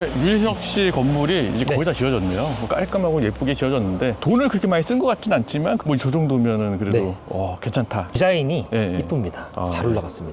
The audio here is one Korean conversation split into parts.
유희석 씨 건물이 이제 거의 다 지어졌네요. 깔끔하고 예쁘게 지어졌는데 돈을 그렇게 많이 쓴 것 같진 않지만 뭐 저 정도면은 그래도 괜찮다. 디자인이 예, 예. 이쁩니다. 잘 올라갔습니다.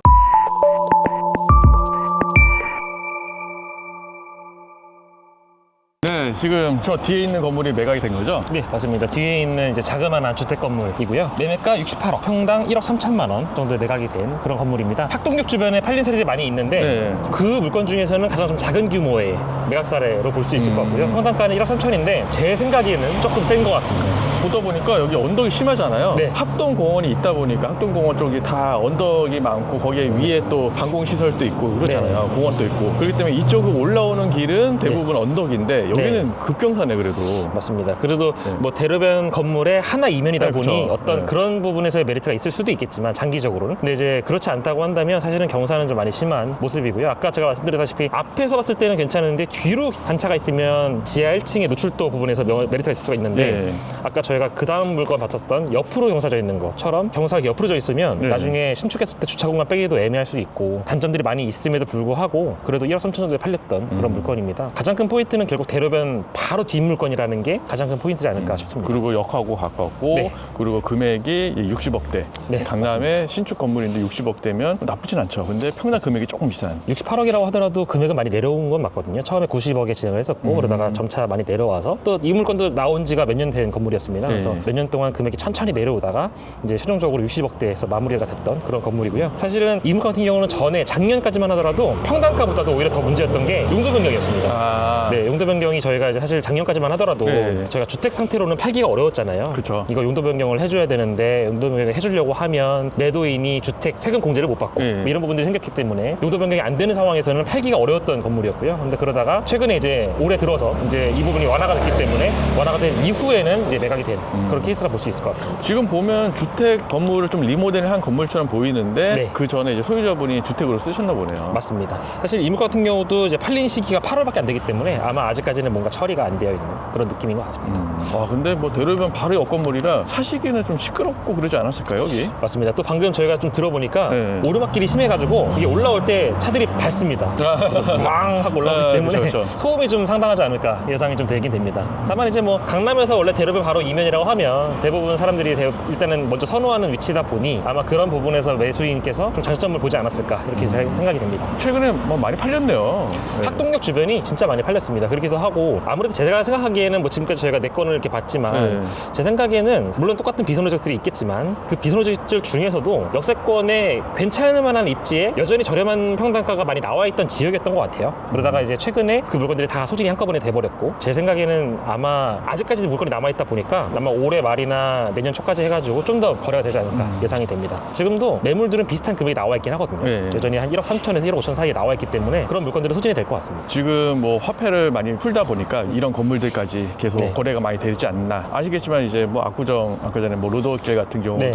네, 지금 저 뒤에 있는 건물이 매각이 된 거죠? 네, 맞습니다. 뒤에 있는 이제 자그마한 주택 건물이고요. 매매가 68억, 평당 1억 3천만 원 정도에 매각이 된 그런 건물입니다. 학동역 주변에 팔린 세대들이 많이 있는데 네. 그 물건 중에서는 가장 좀 작은 규모의 매각 사례로 볼 수 있을 것 같고요. 평당가는 1억 3천인데 제 생각에는 조금 센 것 같습니다. 보다 보니까 여기 언덕이 심하잖아요. 네. 학동공원이 있다 보니까 학동공원 쪽이 다 언덕이 많고 거기에 위에 또 방공시설도 있고 그렇잖아요. 공원도 있고. 그렇기 때문에 이쪽으로 올라오는 길은 대부분 언덕인데 여기는 급경사네 그래도. 맞습니다. 그래도 뭐 대로변 건물의 하나 이면이다 네, 보니 그렇죠. 어떤 네. 그런 부분에서의 메리트가 있을 수도 있겠지만 장기적으로는. 근데 이제 그렇지 않다고 한다면 사실은 경사는 좀 많이 심한 모습이고요. 아까 제가 말씀드렸다시피 앞에서 봤을 때는 괜찮은데 뒤로 단차가 있으면 지하 1층의 노출도 부분에서 메리트가 있을 수가 있는데 네. 아까 저희가 그 다음 물건 봤었던 옆으로 경사져 있는 것처럼 경사가 옆으로 져 있으면 네. 나중에 신축했을 때 주차 공간 빼기도 애매할 수 있고 단점들이 많이 있음에도 불구하고 그래도 1억 3천 정도에 팔렸던 그런 물건입니다. 가장 큰 포인트는 결국 대로변 바로 뒷 물건이라는 게 가장 큰 포인트지 않을까 싶습니다. 그리고 역하고 가깝고 네. 그리고 금액이 60억대. 네, 강남의 신축 건물인데 60억대면 나쁘진 않죠. 근데 평당 금액이 조금 비싼. 68억이라고 하더라도 금액은 많이 내려온 건 맞거든요. 처음에 90억에 진행을 했었고 그러다가 점차 많이 내려와서 또 이 물건도 나온 지가 몇 년 된 건물이었습니다. 그래서 몇 년 동안 금액이 천천히 내려오다가 이제 최종적으로 60억대에서 마무리가 됐던 그런 건물이고요. 사실은 이 물건 같은 경우는 전에 작년까지만 하더라도 평당가보다도 오히려 더 문제였던 게 용도 변경이었습니다. 아, 네, 용도 변경이 저희가 이제 사실 작년까지만 하더라도 네. 저희가 주택 상태로는 팔기가 어려웠잖아요. 그쵸. 이거 용도 변경을 해줘야 되는데 용도 변경을 해주려고 하면 매도인이 주택 세금 공제를 못 받고 네. 뭐 이런 부분들이 생겼기 때문에 용도 변경이 안 되는 상황에서는 팔기가 어려웠던 건물이었고요. 근데 그러다가 최근에 이제 올해 들어서 이제 이 부분이 완화가 됐기 때문에 완화가 된 이후에는 이제 매각이 된 그런 케이스가 볼 수 있을 것 같습니다. 지금 보면 주택 건물을 좀 리모델링한 건물처럼 보이는데 네. 그 전에 이제 소유자분이 주택으로 쓰셨나 보네요. 맞습니다. 사실 이 물건 같은 경우도 이제 팔린 시기가 8월밖에 안 되기 때문에 아마 아직까지는 뭔가 처리가 안 되어 있는 그런 느낌인 것 같습니다. 근데 뭐 대로변 바로 옆 건물이라 사시기는 좀 시끄럽고 그러지 않았을까요, 여기? 맞습니다. 또 방금 저희가 좀 들어보니까 네. 오르막길이 심해가지고 이게 올라올 때 차들이 밟습니다. 그래서 왕 하고 올라오기 때문에 그렇죠. 소음이 좀 상당하지 않을까 예상이 좀 되긴 됩니다. 다만 이제 뭐 강남에서 원래 대로변 바로 이면이라고 하면 대부분 사람들이 일단은 먼저 선호하는 위치다 보니 아마 그런 부분에서 매수인께서 좀 장점을 보지 않았을까 이렇게 생각이 됩니다. 최근에 뭐 많이 팔렸네요. 네. 학동역 주변이 진짜 많이 팔렸습니다. 그렇기도 하고 아무래도 제가 생각하기에는 뭐 지금까지 저희가 내 건을 이렇게 봤지만 네. 제 생각에는 물론 똑같은 비선호적들이 있겠지만 그 비선호적 중에서도 역세권에 괜찮을 만한 입지에 여전히 저렴한 평당가가 많이 나와 있던 지역이었던 것 같아요. 그러다가 이제 최근에 그 물건들이 다 소진이 한꺼번에 돼버렸고 제 생각에는 아마 아직까지도 물건이 남아있다 보니까 아마 올해 말이나 내년 초까지 해가지고 좀 더 거래가 되지 않을까 예상이 됩니다. 지금도 매물들은 비슷한 금액이 나와 있긴 하거든요. 네. 여전히 한 1억 3천에서 1억 5천 사이에 나와 있기 때문에 그런 물건들은 소진이 될 것 같습니다. 지금 뭐 화폐를 많이 풀다 보니까 이런 건물들까지 계속 네. 거래가 많이 되지 않나. 아시겠지만 이제 뭐 압구정 아까 전에 뭐 로드길 같은 경우도 네.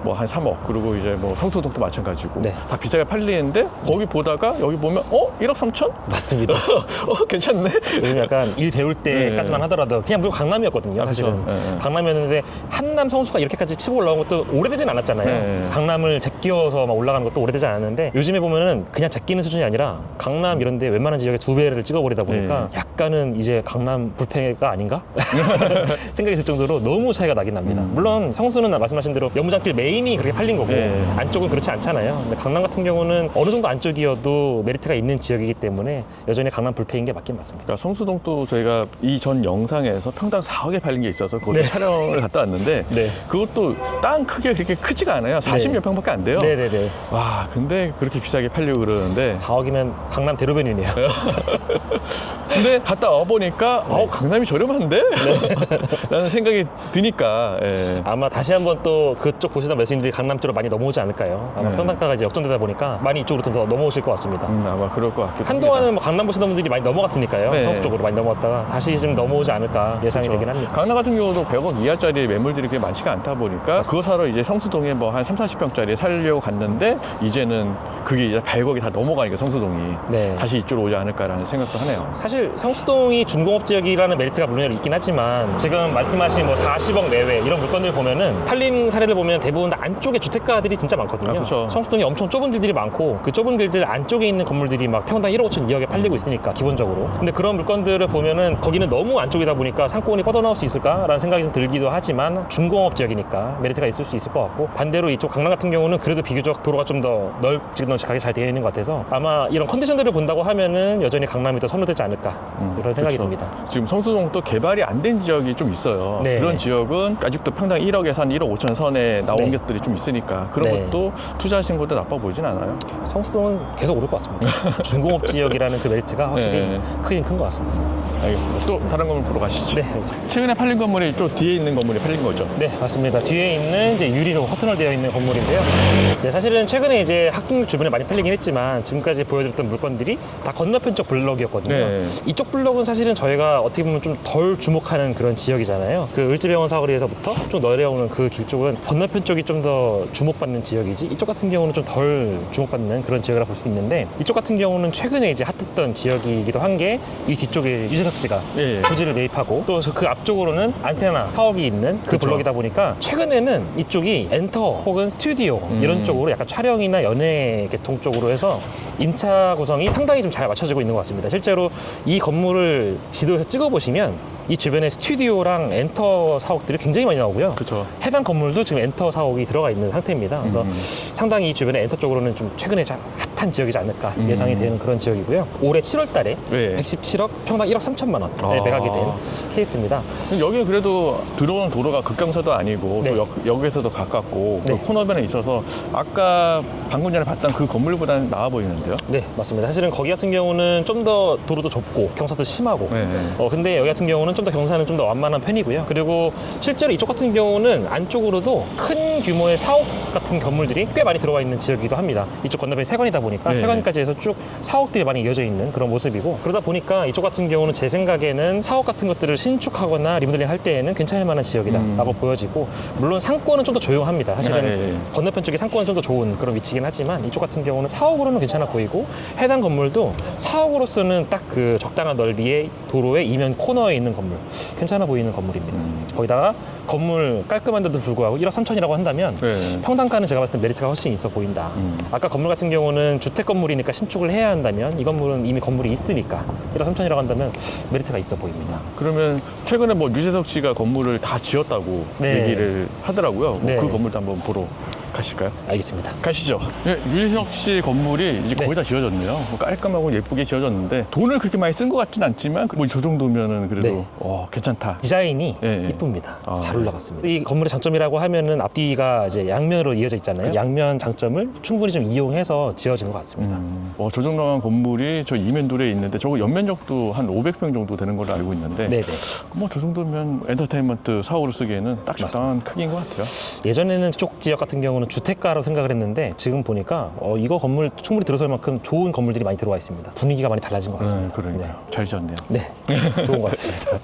뭐 한 3억 그리고 이제 뭐 성수동도 마찬가지고 네. 다 비싸게 팔리는데 거기 보다가 여기 보면 1억 3천? 맞습니다. 괜찮네. 요즘 약간 일 배울 때까지만 하더라도 그냥 무조건 강남이었거든요. 사실은 그렇죠. 네. 강남이었는데 한남 성수가 이렇게까지 치고 올라온 것도 오래되진 않았잖아요. 네. 강남을 제끼어서 막 올라가는 것도 오래되지 않았는데 요즘에 보면은 그냥 제끼는 수준이 아니라 강남 이런 데 웬만한 지역에 2배를 찍어버리다 보니까 약간은 이제 강남 불패가 아닌가? 생각이 들 정도로 너무 차이가 나긴 납니다. 물론 성수는 말씀하신 대로 연무장길 메인이 그렇게 팔린 거고 네. 안쪽은 그렇지 않잖아요. 근데 강남 같은 경우는 어느 정도 안쪽이어도 메리트가 있는 지역이기 때문에 여전히 강남 불패인 게 맞긴 맞습니다. 그러니까 성수동도 저희가 이전 영상에서 평당 4억에 팔린 게 있어서 거기 네. 촬영을 갔다 왔는데 네. 그것도 땅 크기가 그렇게 크지가 않아요. 40몇 평밖에 안 돼요. 네네네. 와, 근데 그렇게 비싸게 팔려고 그러는데 4억이면 강남 대로변이네요. 근데 갔다 와보니까 강남이 저렴한데? 라는 생각이 드니까 예. 아마 다시 한번 또 그쪽 보시던 매수인들이 강남 쪽으로 많이 넘어오지 않을까요? 아마 네. 평당가가 이제 역전되다 보니까 많이 이쪽으로 좀 더 넘어오실 것 같습니다. 아마 그럴 것 같기도 한동안은 뭐 강남 보시던 분들이 많이 넘어갔으니까요. 네. 성수 쪽으로 많이 넘어왔다가 다시 좀 넘어오지 않을까 예상이 그렇죠. 되긴 합니다. 강남 같은 경우도 100억 이하짜리 매물들이 그렇게 많지가 않다 보니까 그거 사러 이제 성수동에 뭐 한 30~40평짜리 살려고 갔는데 이제는 그게 이제 100억이 다 넘어가니까 성수동이 네. 다시 이쪽으로 오지 않을까라는 생각도 하네요. 사실 성수동이 준공업 지역이라는 메리트가 물론 있긴 하지만 지금 말씀하신 뭐 40억 내외 이런 물건들 보면은 팔린 사례들 보면 대부분 다 안쪽에 주택가들이 진짜 많거든요. 그렇죠. 성수동이 엄청 좁은 길들이 많고 그 좁은 길들 안쪽에 있는 건물들이 막 평당 1억 5천 2억에 팔리고 있으니까 기본적으로. 근데 그런 물건들을 보면은 거기는 너무 안쪽이다 보니까 상권이 뻗어나올 수 있을까라는 생각이 좀 들기도 하지만 준공업 지역이니까 메리트가 있을 수 있을 것 같고, 반대로 이쪽 강남 같은 경우는 그래도 비교적 도로가 좀 더 널찍널찍하게 잘 되어 있는 것 같아서 아마 이런 컨디션들을 본다고 하면은 여전히 강남이 더 선호되지 않을까 이런 생각이 그렇죠. 듭니다. 지금 성수동 또 개발이 안 된 지역이 좀 있어요. 네. 그런 지역은 아직도 평당 1억에서 한 1억 5천 선에 나온 네. 것들이 좀 있으니까 그런 네. 것도 투자하신 것도 나빠 보이진 않아요. 성수동은 계속 오를 것 같습니다. 준공업 지역이라는 그 메리트가 확실히 네. 크긴 큰 것 같습니다. 알겠습니다. 또 다른 건물 보러 가시죠. 네, 알겠습니다. 최근에 팔린 건물이 저 뒤에 있는 건물이 팔린 거죠. 네, 맞습니다. 뒤에 있는 이제 유리로 커튼홀 되어 있는 건물인데요. 네, 사실은 최근에 이제 학동 주변에 많이 팔리긴 했지만 지금까지 보여드렸던 물건들이 다 건너편 쪽 블럭이었거든요. 네. 이쪽 블럭은 사실은 저희가 어떻게 보면 좀 덜 주목하는 그런 지역이잖아요. 그 을지병원 사거리에서부터 쭉 내려오는 그 길 쪽은 건너편 쪽이 좀 더 주목받는 지역이지 이쪽 같은 경우는 좀 덜 주목받는 그런 지역이라 볼 수 있는데, 이쪽 같은 경우는 최근에 이제 핫했던 지역이기도 한 게 이 뒤쪽에 유재석 씨가 예, 예. 부지를 매입하고 또 그 앞쪽으로는 안테나 사업이 있는 그 그쵸. 블럭이다 보니까 최근에는 이쪽이 엔터 혹은 스튜디오 이런 쪽으로 약간 촬영이나 연예 계통 쪽으로 해서 임차 구성이 상당히 좀 잘 맞춰지고 있는 것 같습니다. 실제로 이 건물을 지도에서 찍어보시면 이 주변에 스튜디오랑 엔터 사옥들이 굉장히 많이 나오고요. 그렇죠. 해당 건물도 지금 엔터 사옥이 들어가 있는 상태입니다. 그래서 상당히 이 주변에 엔터 쪽으로는 좀 최근에 핫한 지역이지 않을까 예상이 되는 그런 지역이고요. 올해 7월 달에 네. 117억 평당 1억 3천만 원에 아. 매각이 된 케이스입니다. 여기 그래도 들어오는 도로가 극경사도 아니고 네. 또 역에서도 가깝고 네. 또 코너변에 있어서 아까 방금 전에 봤던 그 건물보다는 나아 보이는데요. 네, 맞습니다. 사실은 거기 같은 경우는 좀 더 도로도 좁고 경사도 심하고 네. 근데 여기 같은 경우는 좀 더 경사는 좀 더 완만한 편이고요. 그리고 실제로 이쪽 같은 경우는 안쪽으로도 큰 규모의 사옥 같은 건물들이 꽤 많이 들어가 있는 지역이기도 합니다. 이쪽 건너편이 세관이다 보니까 네. 세관까지 해서 쭉 사옥들이 많이 이어져 있는 그런 모습이고, 그러다 보니까 이쪽 같은 경우는 제 생각에는 사옥 같은 것들을 신축하거나 리모델링 할 때에는 괜찮을 만한 지역이다라고 보여지고, 물론 상권은 좀 더 조용합니다. 사실은 네. 건너편 쪽이 상권은 좀 더 좋은 그런 위치긴 하지만 이쪽 같은 경우는 사옥으로는 괜찮아 보이고, 해당 건물도 사옥으로서는 딱 그 적당한 넓이의 도로의 이면 코너에 있는 건물, 괜찮아 보이는 건물입니다. 거기다가 건물 깔끔한데도 불구하고 1억 3천이라고 한다면 네. 평당가는 제가 봤을 때 메리트가 훨씬 있어 보인다. 아까 건물 같은 경우는 주택 건물이니까 신축을 해야 한다면 이 건물은 이미 건물이 있으니까 1억 3천이라고 한다면 메리트가 있어 보입니다. 그러면 최근에 뭐 유재석 씨가 건물을 다 지었다고 네. 얘기를 하더라고요. 네. 그 건물도 한번 보러 가실까요? 알겠습니다. 가시죠. 네, 유재석 씨 건물이 이제 네. 거의 다 지어졌네요. 뭐 깔끔하고 예쁘게 지어졌는데 돈을 그렇게 많이 쓴 것 같진 않지만 뭐 저 정도면은 그래도 네. 괜찮다. 디자인이 예, 예. 이쁩니다. 아, 잘 네. 올라갔습니다. 이 건물의 장점이라고 하면은 앞뒤가 이제 양면으로 이어져 있잖아요. 그 양면 장점을 충분히 좀 이용해서 지어진 것 같습니다. 저 정도면 건물이 저 이면도로에 있는데 저거 연면적도 한 500평 정도 되는 걸로 알고 있는데 네네. 뭐 저 정도면 엔터테인먼트 사옥으로 쓰기에는 딱 적당한 크기인 것 같아요. 예전에는 쪽 지역 같은 경우는 주택가로 생각을 했는데 지금 보니까 이거 건물 충분히 들어설 만큼 좋은 건물들이 많이 들어와 있습니다. 분위기가 많이 달라진 것 같습니다. 그러니까요. 잘 지었네요. 네, 좋은 것 같습니다.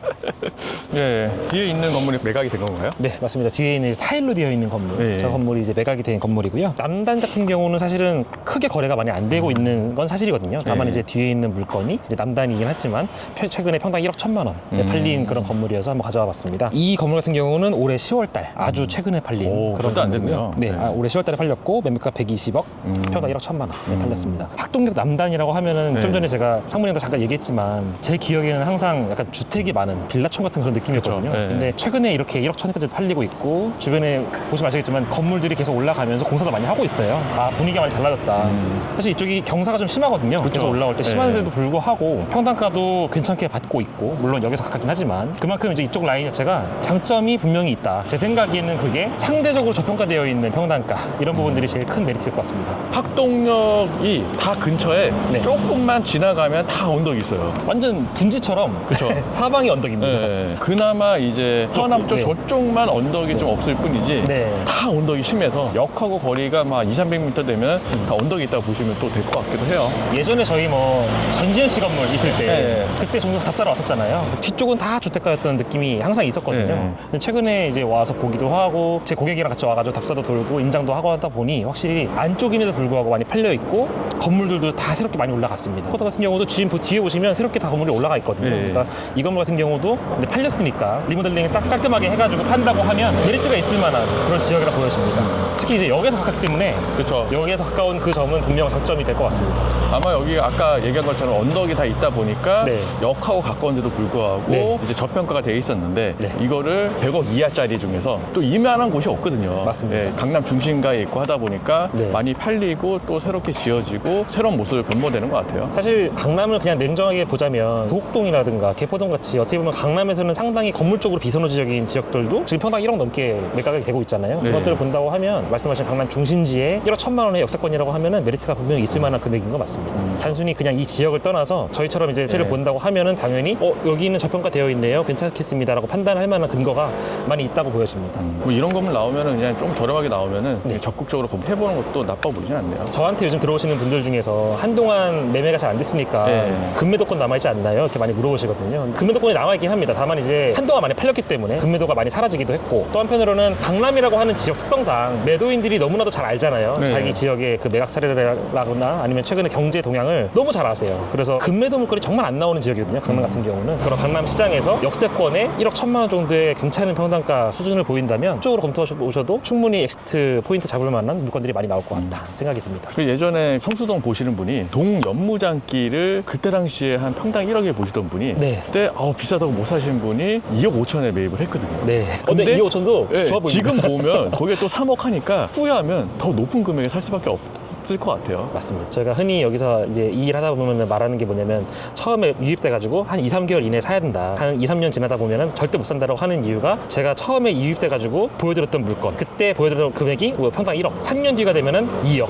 예, 뒤에 있는 건물이 매각이 된 건가요? 네, 맞습니다. 뒤에 있는 타일로 되어 있는 건물, 네. 저 건물이 이제 매각이 된 건물이고요. 남단 같은 경우는 사실은 크게 거래가 많이 안 되고 있는 건 사실이거든요. 다만 네. 이제 뒤에 있는 물건이 이제 남단이긴 하지만 최근에 평당 1억 1천만 원에 팔린 그런 건물이어서 한번 가져와 봤습니다. 이 건물 같은 경우는 올해 10월달 아주 최근에 팔린 오, 그런 별도 안 건물이고요. 됐네요. 네, 네. 올해 10월달에 팔렸고 매매가 120억, 평당 1억 1천만 원에 팔렸습니다. 학동역 남단이라고 하면은 네. 좀 전에 제가 상무님도 잠깐 얘기했지만 제 기억에는 항상 약간 주택이 많은 빌라촌 같은 그런 느낌이었거든요. 그렇죠. 네. 근데 최근에 이렇게 1억 천까지 팔리고 있고 주변에 보시면 아시겠지만 건물들이 계속 올라가면서 공사도 많이 하고 있어요. 아, 분위기가 많이 달라졌다. 사실 이쪽이 경사가 좀 심하거든요. 그렇죠. 그래서 올라올 때 네. 심한데도 불구하고 평당가도 괜찮게 받고 있고, 물론 여기서 가깝긴 하지만 그만큼 이제 이쪽 라인 자체가 장점이 분명히 있다. 제 생각에는 그게 상대적으로 저평가되어 있는 평당가, 이런 부분들이 제일 큰 메리트일 것 같습니다. 학동역이 다 근처에 네. 조금만 지나가면 다 언덕이 있어요. 완전 분지처럼 그쵸. 사방이 언덕입니다. 네. 그나마 이제 서남 쪽 네. 저쪽만 언덕이 좀 없을 뿐이지 네. 다 언덕이 심해서 역하고 거리가 막 200~300m 되면 다 언덕이 있다고 보시면 또 될 것 같기도 해요. 예전에 저희 뭐 전지현 씨 건물 있을 때 네. 그때 종종 답사로 왔었잖아요. 뒤쪽은 다 주택가였던 느낌이 항상 있었거든요. 근데 최근에 이제 와서 보기도 하고 제 고객이랑 같이 와가지고 답사도 돌고 임장도 하고 하다 보니 확실히 안쪽임에도 불구하고 많이 팔려 있고 건물들도 다 새롭게 많이 올라갔습니다. 포터 같은 경우도 지금 뒤에 보시면 새롭게 다 건물이 올라가 있거든요. 네. 그러니까 이 건물 같은 경우도 이제 팔렸으니까 리모델링 딱 깔끔하게 해가지고 판다고 하면 메리트가 있을 만한 그런 지역이라 보여집니다. 특히 이제 역에서 가깝기 때문에 그렇죠. 역에서 가까운 그 점은 분명 장점이 될 것 같습니다. 아마 여기 아까 얘기한 것처럼 언덕이 다 있다 보니까 네. 역하고 가까운데도 불구하고 네. 이제 저평가가 돼 있었는데 네. 이거를 100억 이하짜리 중에서 또 이만한 곳이 없거든요. 맞습니다. 예, 강남 중심가에 있고 하다 보니까 네. 많이 팔리고 또 새롭게 지어지고 새로운 모습을 변모되는 것 같아요. 사실 강남을 그냥 냉정하게 보자면 도곡동이라든가 개포동 같이 어떻게 보면 강남에서는 상당히 건물 쪽으로 비선호지적인 지역들도 지금 평당 1억 넘게 매각이 되고 있잖아요. 네. 그것들을 본다고 하면 말씀하신 강남 중심지에 1억 1천만 원의 역세권이라고 하면은 메리트가 분명히 있을 만한 금액인 것 같습니다. 단순히 그냥 이 지역을 떠나서 저희처럼 이제 채를 네. 본다고 하면은 당연히 여기는 저평가되어 있네요. 괜찮겠습니다라고 판단할 만한 근거가 많이 있다고 보여집니다. 뭐 이런 건물 나오면은 그냥 좀 저렴하게 나오면은 네. 적극적으로 해보는 것도 나빠 보이진 않네요. 저한테 요즘 들어오시는 분들 중에서 한동안 매매가 잘 안 됐으니까 네. 금매도권 남아있지 않나요? 이렇게 많이 물어보시거든요. 금매도권이 남아있긴 합니다. 다만 이제 한동안 많이 팔렸기 때문에 금매도가 많이 사라지기도 했고 또 한편으로는 강남이라고 하는 지역 특성상 매도인들이 너무나도 잘 알잖아요. 네. 자기 지역의 그 매각 사례라거나 아니면 최근의 경제 동향을 너무 잘 아세요. 그래서 금매도 물건이 정말 안 나오는 지역이거든요. 강남 같은 경우는. 그럼 강남 시장에서 역세권에 1억 1천만 원 정도의 괜찮은 평당가 수준을 보인다면 이쪽으로 검토해 보셔도 충분히 엑시트 포인트 잡을 만한 물건들이 많이 나올 것 같다 생각이 듭니다. 그 예전에 성수동 보시는 분이 동연무장길을 그때 당시에 한 평당 1억에 보시던 분이 네. 그때 비싸다고 못 사신 분이 2억 5천에 매입을 했거든요. 네. 근데 2억 5천도 예, 좋아 보입니다. 지금 보면 거기에 또 3억 하니까 후회하면 더 높은 금액에 살 수밖에 없을 것 같아요. 맞습니다. 저희가 흔히 여기서 이제 이 일 하다 보면 말하는 게 뭐냐면 처음에 유입돼가지고 한 2, 3개월 이내에 사야 된다. 한 2, 3년 지나다 보면은 절대 못 산다고 하는 이유가 제가 처음에 유입돼가지고 보여드렸던 물건 그때 보여드렸던 금액이 평당 1억 3년 뒤가 되면은 2억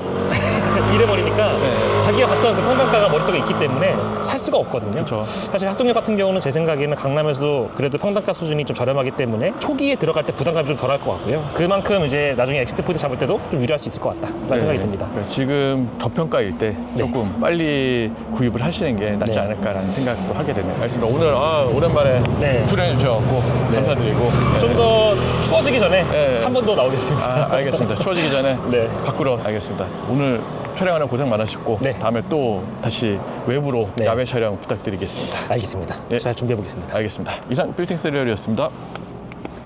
이래버리니까 네. 자기가 봤던 그 평당가가 머릿속에 있기 때문에 살 수가 없거든요. 그렇죠. 사실 학동역 같은 경우는 제 생각에는 강남에서도 그래도 평당가 수준이 좀 저렴하기 때문에 초기에 들어갈 때 부담감이 좀 덜할 것 같고요. 그만큼 이제 나중에 엑시트 포인트 잡을 때도 좀 유리할 수 있을 것 같다라는 생각이 듭니다. 그러니까 지금 저평가일 때 네. 조금 빨리 구입을 하시는 게 낫지 네. 않을까라는 생각도 하게 되네요. 알겠습니다. 오늘 오랜만에 네. 출연해 주셔서 감사드리고 좀 더 추워지기 전에 네. 한 번 더 나오겠습니다. 알겠습니다. 추워지기 전에 네. 밖으로 알겠습니다. 오늘 촬영하는 고생 많으셨고 네. 다음에 또 다시 외부로 네. 야외 촬영 부탁드리겠습니다. 알겠습니다. 예. 잘 준비해 보겠습니다. 알겠습니다. 이상 빌딩 세리얼이었습니다.